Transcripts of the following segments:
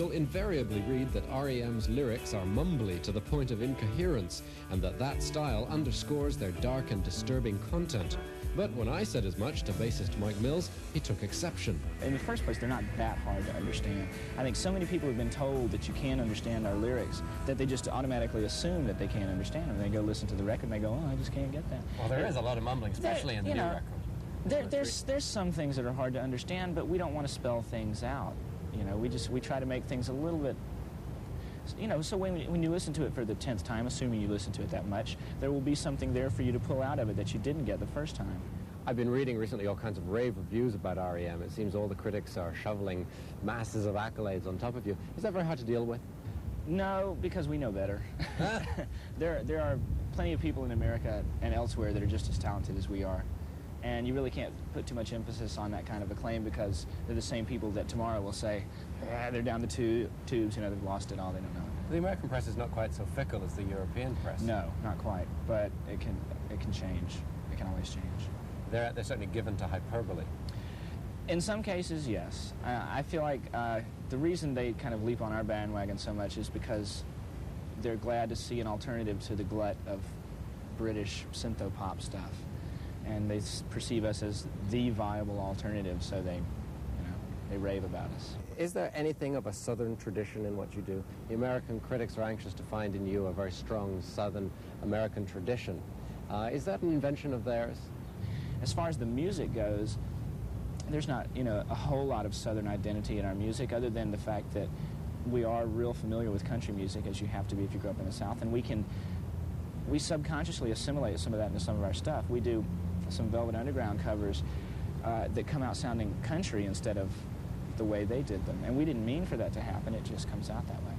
you'll invariably read that REM's lyrics are mumbly to the point of incoherence, and that style underscores their dark and disturbing content. But when I said as much to bassist Mike Mills, he took exception. In the first place, they're not that hard to understand. I think so many people have been told that you can't understand our lyrics that they just automatically assume that they can't understand them. They go listen to the record and they go, oh, I just can't get that. Well, there is a lot of mumbling, especially in the new record. There's some things that are hard to understand, but we don't want to spell things out. You know, we try to make things a little bit, you know, so when you listen to it for the 10th time, assuming you listen to it that much, there will be something there for you to pull out of it that you didn't get the first time. I've been reading recently all kinds of rave reviews about REM. It seems all the critics are shoveling masses of accolades on top of you. Is that very hard to deal with? No, because we know better. There are plenty of people in America and elsewhere that are just as talented as we are. And you really can't put too much emphasis on that kind of acclaim because they're the same people that tomorrow will say, they're down the tubes, you know, they've lost it all, they don't know. The American press is not quite so fickle as the European press. No, not quite, but it can change. It can always change. They're certainly given to hyperbole. In some cases, yes. I feel like the reason they kind of leap on our bandwagon so much is because they're glad to see an alternative to the glut of British synthopop stuff. And they perceive us as the viable alternative, so they rave about us. Is there anything of a Southern tradition in what you do? The American critics are anxious to find in you a very strong Southern American tradition. Is that an invention of theirs? As far as the music goes, there's not, a whole lot of Southern identity in our music, other than the fact that we are real familiar with country music, as you have to be if you grew up in the South, and we subconsciously assimilate some of that into some of our stuff. We do some Velvet Underground covers that come out sounding country instead of the way they did them. And we didn't mean for that to happen, it just comes out that way.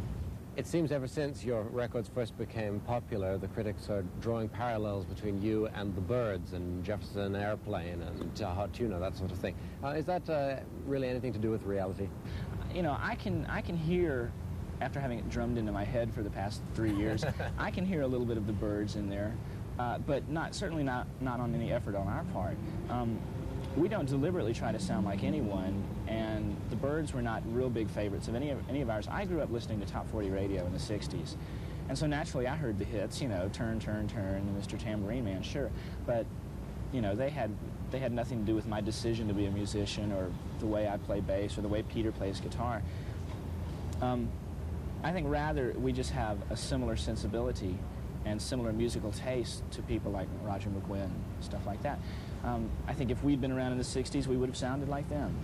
It seems ever since your records first became popular, the critics are drawing parallels between you and the Byrds and Jefferson Airplane and Hot Tuna, that sort of thing. Is that really anything to do with reality? I can hear, after having it drummed into my head for the past 3 years, I can hear a little bit of the Byrds in there, but certainly not on any effort on our part. We don't deliberately try to sound like anyone, and the Byrds were not real big favorites of any of ours. I grew up listening to Top 40 radio in the 60s, and so naturally I heard the hits, Turn, Turn, Turn, and Mr. Tambourine Man, sure, but they had nothing to do with my decision to be a musician or the way I play bass or the way Peter plays guitar. I think rather we just have a similar sensibility and similar musical taste to people like Roger McGuinn, stuff like that. I think if we'd been around in the 60s, we would have sounded like them.